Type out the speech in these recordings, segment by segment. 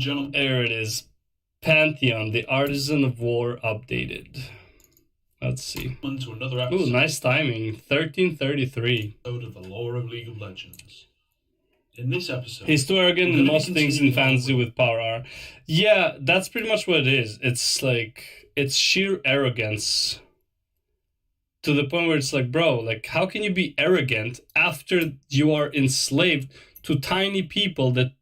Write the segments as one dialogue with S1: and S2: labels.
S1: gentlemen,
S2: There it is. Pantheon, the Artisan of War updated. Let's see.
S1: to another episode.
S2: Ooh, nice timing. 1333.
S1: Of the lore of League of Legends. In this episode,
S2: he's too arrogant and most things in fantasy with power are. Yeah, that's pretty much what it is. It's like, it's sheer arrogance. To the point where it's like, bro, like, how can you be arrogant after you are enslaved to tiny people that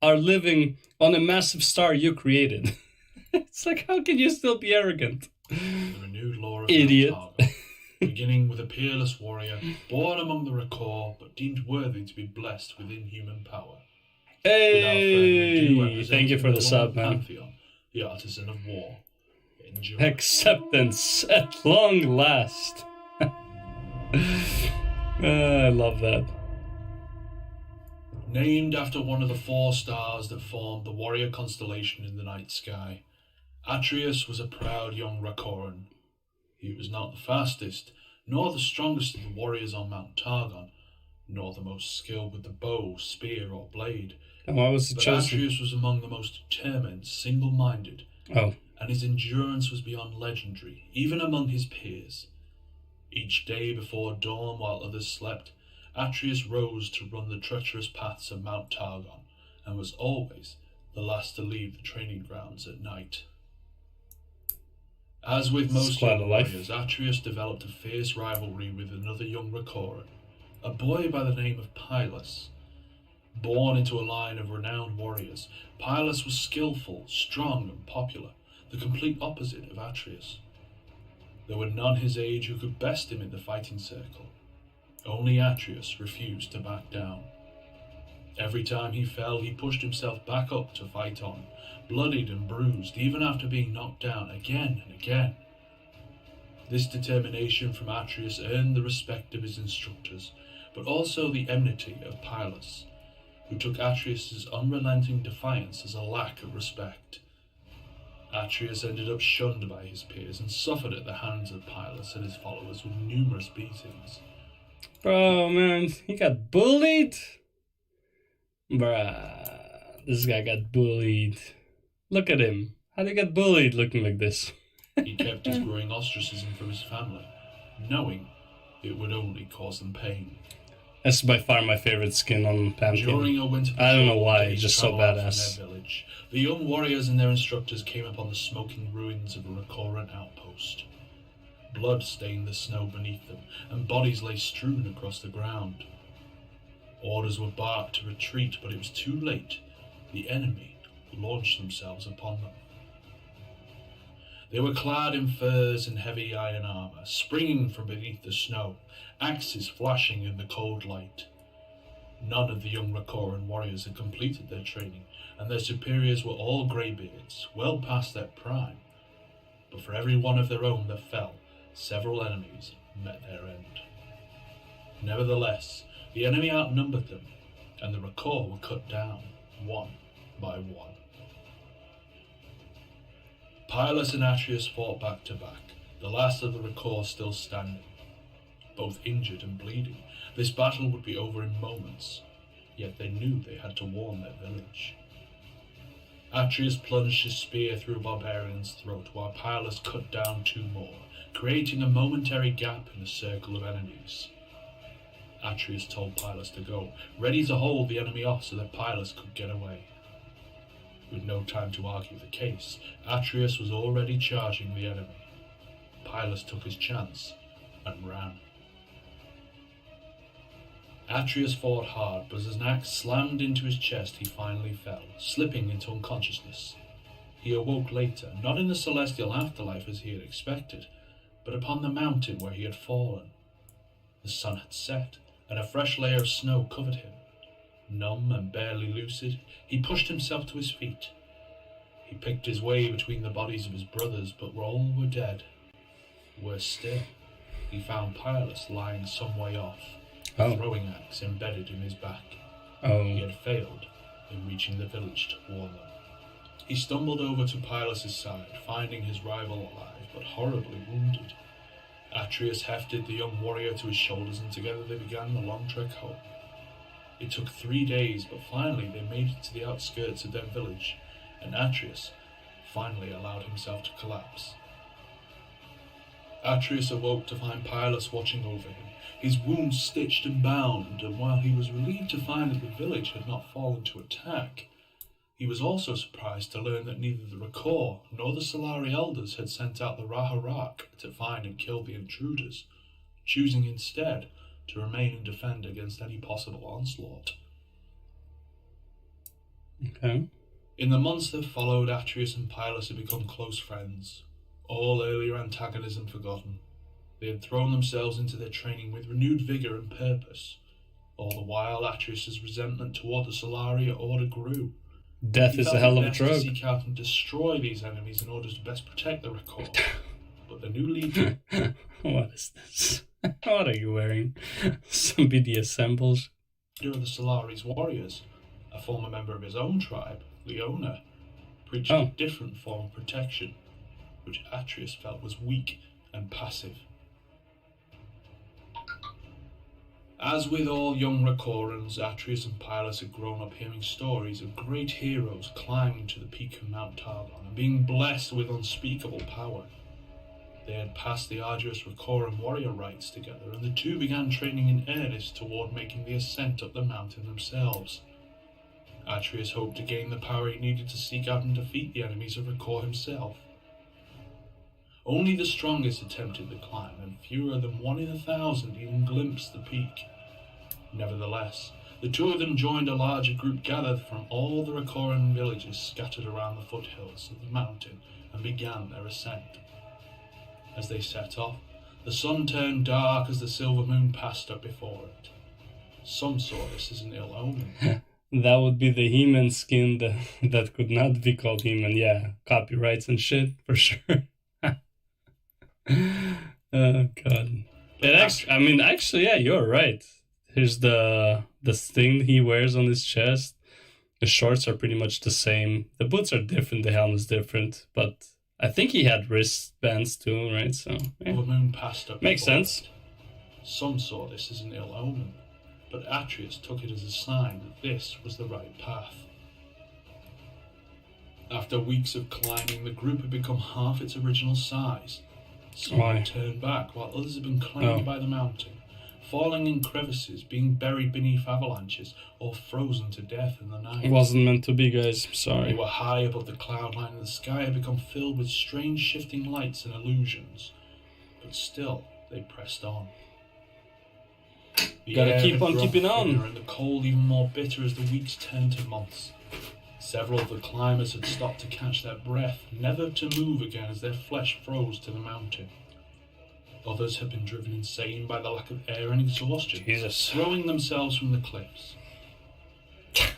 S2: are living on a massive star you created? It's like, how can you still be arrogant?
S1: The renewed lore of
S2: Idiot.
S1: TARGON, beginning with a peerless warrior born among the Rakor, but deemed worthy to be blessed with inhuman power.
S2: Hey, thank you for the sub, man.
S1: Pantheon, the Artisan of War. Enjoy.
S2: Acceptance at long last. I love that.
S1: Named after one of the 4 stars that formed the warrior constellation in the night sky, Atreus was a proud young Rakoran. He was not the fastest, nor the strongest of the warriors on Mount Targon, nor the most skilled with the bow, spear, or blade.
S2: And why was he chosen?
S1: Atreus was among the most determined, single-minded, and his endurance was beyond legendary, even among his peers. Each day before dawn, while others slept, Atreus rose to run the treacherous paths of Mount Targon, and was always the last to leave the training grounds at night. As with most young warriors, Atreus developed a fierce rivalry with another young Rakoran, a boy by the name of Pylus. Born into a line of renowned warriors, Pylus was skillful, strong, and popular, the complete opposite of Atreus. There were none his age who could best him in the fighting circle. Only Atreus refused to back down. Every time he fell, he pushed himself back up to fight on, bloodied and bruised, even after being knocked down again and again. This determination from Atreus earned the respect of his instructors, but also the enmity of Pylus, who took Atreus' unrelenting defiance as a lack of respect. Atreus ended up shunned by his peers and suffered at the hands of Pylus and his followers with numerous beatings.
S2: Bro, man, he got bullied? Bruh, this guy got bullied. Look at him. How'd he get bullied looking like this?
S1: He kept his growing ostracism from his family, knowing it would only cause them pain.
S2: That's by far my favorite skin on Pantheon.
S1: During a winter
S2: I don't know why, it's just so badass.
S1: Their village, the young warriors and their instructors came upon the smoking ruins of a Rakoran outpost. Blood stained the snow beneath them, and bodies lay strewn across the ground. Orders were barked to retreat, but it was too late. The enemy launched themselves upon them. They were clad in furs and heavy iron armor, springing from beneath the snow, axes flashing in the cold light. None of the young Rakoran warriors had completed their training, and their superiors were all greybeards, well past their prime. But for every one of their own that fell, several enemies met their end. Nevertheless, the enemy outnumbered them, and the Rakor were cut down, one by one. Pylus and Atreus fought back to back, the last of the Rakor still standing. Both injured and bleeding, this battle would be over in moments, yet they knew they had to warn their village. Atreus plunged his spear through a barbarian's throat, while Pylus cut down 2 more, creating a momentary gap in the circle of enemies. Atreus told Pylus to go, ready to hold the enemy off so that Pylus could get away. With no time to argue the case, Atreus was already charging the enemy. Pylus took his chance and ran. Atreus fought hard, but as an axe slammed into his chest, he finally fell, slipping into unconsciousness. He awoke later, not in the celestial afterlife as he had expected, but upon the mountain where he had fallen. The sun had set, and a fresh layer of snow covered him. Numb and barely lucid, he pushed himself to his feet. He picked his way between the bodies of his brothers, but all were dead. Worse still, he found Pylus lying some way off, a throwing axe embedded in his back. He had failed in reaching the village to warn them. He stumbled over to Pylus' side, finding his rival alive, but horribly wounded. Atreus hefted the young warrior to his shoulders, and together they began the long trek home. It took 3 days, but finally they made it to the outskirts of their village, and Atreus finally allowed himself to collapse. Atreus awoke to find Pylus watching over him, his wounds stitched and bound, and while he was relieved to find that the village had not fallen to attack, he was also surprised to learn that neither the Rakor nor the Solari elders had sent out the Raharak to find and kill the intruders, choosing instead to remain and defend against any possible onslaught.
S2: Okay.
S1: In the months that followed, Atreus and Pylus had become close friends, all earlier antagonism forgotten. They had thrown themselves into their training with renewed vigour and purpose. All the while, Atreus' resentment toward the Solaria Order grew.
S2: Death
S1: He
S2: is
S1: felt
S2: a hell
S1: it
S2: of a
S1: best to
S2: drug.
S1: seek out and destroy these enemies in order to best protect the Rakor. But the new leader...
S2: What is this? What are you wearing? Some BDSM bullshit.
S1: Of the Solari's warriors, a former member of his own tribe, Leona, preached
S2: Oh.
S1: a different form of protection, which Atreus felt was weak and passive. As with all young Rakorans, Atreus and Pylus had grown up hearing stories of great heroes climbing to the peak of Mount Targon and being blessed with unspeakable power. They had passed the arduous Rakoran warrior rites together, and the two began training in earnest toward making the ascent up the mountain themselves. Atreus hoped to gain the power he needed to seek out and defeat the enemies of Rakor himself. Only the strongest attempted the climb, and fewer than 1 in 1,000 even glimpsed the peak. Nevertheless, the two of them joined a larger group gathered from all the Rakoran villages scattered around the foothills of the mountain and began their ascent. As they set off, the sun turned dark as the silver moon passed up before it. Some saw this as an ill omen.
S2: That would be the He-Man skin that could not be called He-Man. Yeah, copyrights and shit, for sure. Oh, God. Actually, yeah, you're right. Here's the thing he wears on his chest. The shorts are pretty much the same. The boots are different, the helm is different, but I think he had wristbands too, right? So, yeah.
S1: The moon passed up.
S2: Makes sense.
S1: Some saw this as an ill omen, but Atreus took it as a sign that this was the right path. After weeks of climbing, the group had become half its original size. Some had turned back, while others had been claimed by the mountain, falling in crevices, being buried beneath avalanches, or frozen to death in the night.
S2: It wasn't meant to be, guys. Sorry.
S1: They were high above the cloud line, and the sky had become filled with strange shifting lights and illusions. But still, they pressed on. The
S2: Gotta
S1: air
S2: keep
S1: had
S2: on
S1: grown
S2: keeping on.
S1: thinner, and the cold even more bitter as the weeks turned to months. Several of the climbers had stopped to catch their breath, never to move again as their flesh froze to the mountain. Others had been driven insane by the lack of air and exhaustion,
S2: Jesus.
S1: throwing themselves from the cliffs.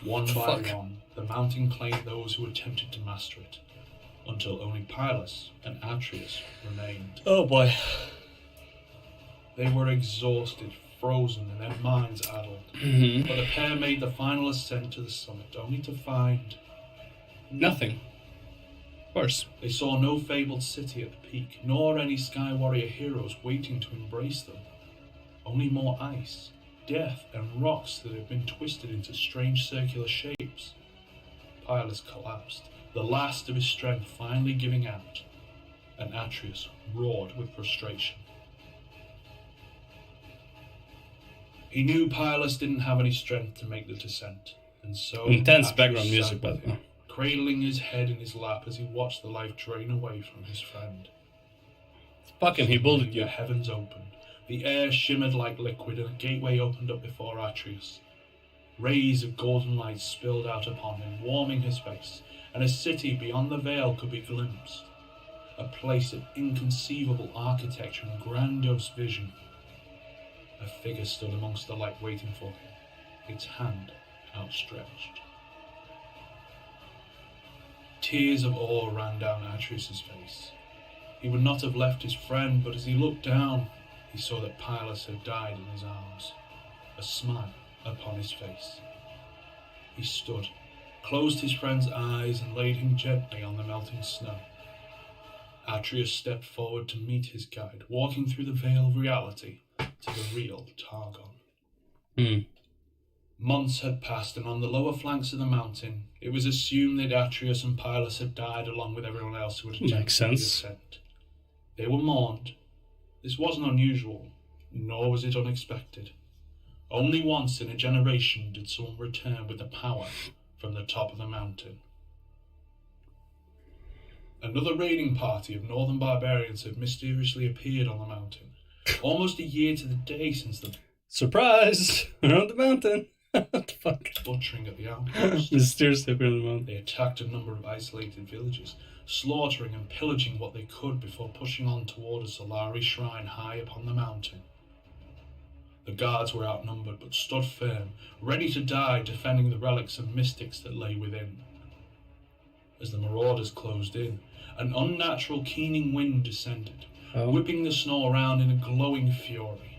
S1: One by one, the mountain claimed those who attempted to master it, until only Pylus and Atreus remained.
S2: Oh boy.
S1: They were exhausted, frozen, and their minds addled.
S2: Mm-hmm.
S1: But the pair made the final ascent to the summit, only to find
S2: Nothing. Of course.
S1: They saw no fabled city at the peak, nor any Sky Warrior heroes waiting to embrace them. Only more ice, death, and rocks that had been twisted into strange circular shapes. Pylus collapsed, the last of his strength finally giving out, and Atreus roared with frustration. He knew Pylus didn't have any strength to make the descent, and so
S2: Intense
S1: Atreus
S2: background
S1: sat
S2: music, by
S1: with
S2: the way.
S1: him, cradling his head in his lap as he watched the life drain away from his friend.
S2: Fuck him, he bullied
S1: The
S2: you.
S1: heavens opened. The air shimmered like liquid, and a gateway opened up before Atreus. Rays of golden light spilled out upon him, warming his face, and a city beyond the veil could be glimpsed. A place of inconceivable architecture and grandiose vision. A figure stood amongst the light waiting for him, its hand outstretched. Tears of awe ran down Atreus' face. He would not have left his friend, but as he looked down, he saw that Pylus had died in his arms, a smile upon his face. He stood, closed his friend's eyes, and laid him gently on the melting snow. Atreus stepped forward to meet his guide, walking through the veil of reality to the real Targon. Months had passed, and on the lower flanks of the mountain, it was assumed that Atreus and Pylus had died along with everyone else who had attempted the ascent. They were mourned. This wasn't unusual, nor was it unexpected. Only once in a generation did someone return with the power from the top of the mountain. Another raiding party of northern barbarians had mysteriously appeared on the mountain, almost a year to the day since the
S2: surprise! We're on the mountain! What the fuck?
S1: Butchering at the outpost.
S2: Mysteriously appeared on the mountain.
S1: They attacked a number of isolated villages, slaughtering and pillaging what they could before pushing on toward a Solari shrine high upon the mountain. The guards were outnumbered but stood firm, ready to die defending the relics and mystics that lay within. As the marauders closed in, an unnatural keening wind descended, whipping the snow around in a glowing fury.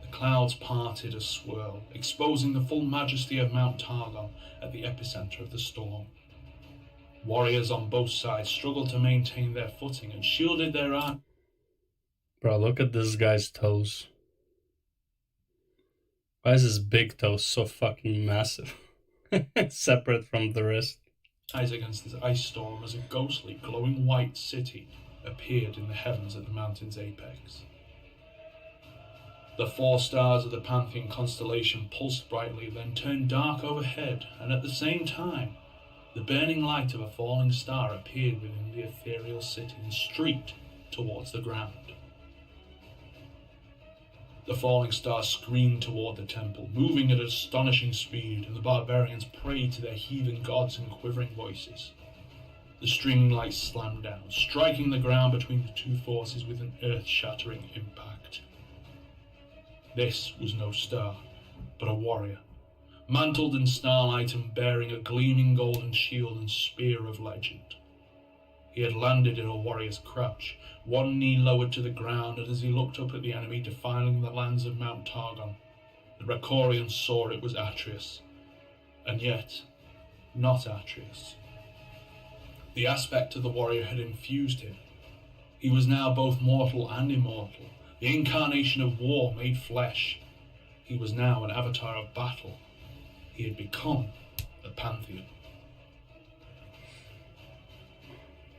S1: The clouds parted a swirl, exposing the full majesty of Mount Targon at the epicenter of the storm. Warriors on both sides struggled to maintain their footing and shielded their arms.
S2: Bro, look at this guy's toes. Why is his big toe so fucking massive? Separate from the rest.
S1: Against this ice storm as a ghostly, glowing white city appeared in the heavens at the mountain's apex. The 4 stars of the Pantheon constellation pulsed brightly, then turned dark overhead, and at the same time, the burning light of a falling star appeared within the ethereal city and streaked towards the ground. The falling star screamed toward the temple, moving at astonishing speed, and the barbarians prayed to their heathen gods in quivering voices. The streaming light slammed down, striking the ground between the two forces with an earth-shattering impact. This was no star, but a warrior, mantled in starlight and bearing a gleaming golden shield and spear of legend. He had landed in a warrior's crouch, one knee lowered to the ground, and as he looked up at the enemy defiling the lands of Mount Targon, the Rakorians saw it was Atreus, and yet not Atreus. The aspect of the warrior had infused him. He was now both mortal and immortal, the incarnation of war made flesh. He was now an avatar of battle. He had become the Pantheon.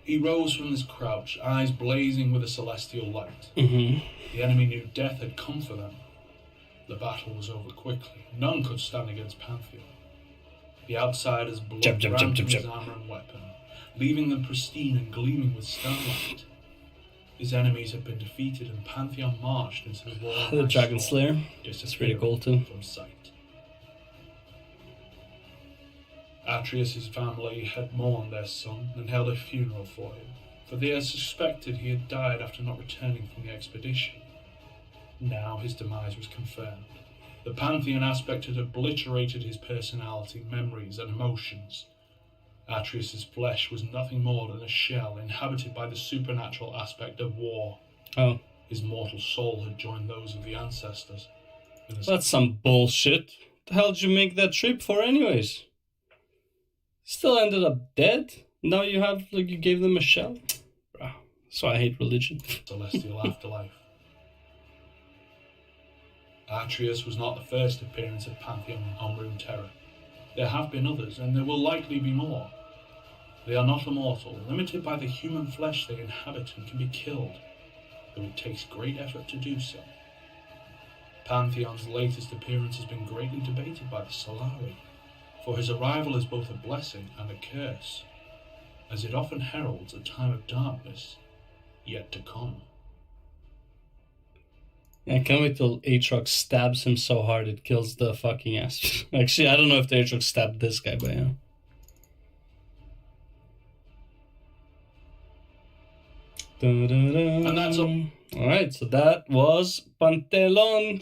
S1: He rose from his crouch, eyes blazing with a celestial light. The enemy knew death had come for them. The battle was over quickly. None could stand against Pantheon. The outsider's blood ran from his armor and weapon, leaving them pristine and gleaming with starlight. His enemies had been defeated, and Pantheon marched into the war.
S2: The Dragon Slayer. It's pretty cool too.
S1: From sight. Atreus' family had mourned their son and held a funeral for him, for they had suspected he had died after not returning from the expedition. Now his demise was confirmed. The Pantheon aspect had obliterated his personality, memories, and emotions. Atreus' flesh was nothing more than a shell inhabited by the supernatural aspect of war. His mortal soul had joined those of the ancestors.
S2: That's some bullshit. The hell did you make that trip for anyways? Still ended up dead? Now you have, you gave them a shell? Bro, that's why I hate religion.
S1: Celestial afterlife. Atreus was not the first appearance of Pantheon on Runeterra. There have been others, and there will likely be more. They are not immortal, limited by the human flesh they inhabit, and can be killed, though it takes great effort to do so. Pantheon's latest appearance has been greatly debated by the Solari, for his arrival is both a blessing and a curse, as it often heralds a time of darkness yet to come.
S2: Yeah, I can't wait till Aatrox stabs him so hard it kills the fucking ass. Actually, I don't know if the Aatrox stabbed this guy, but yeah.
S1: And that's all.
S2: Alright, so that was Pantelon.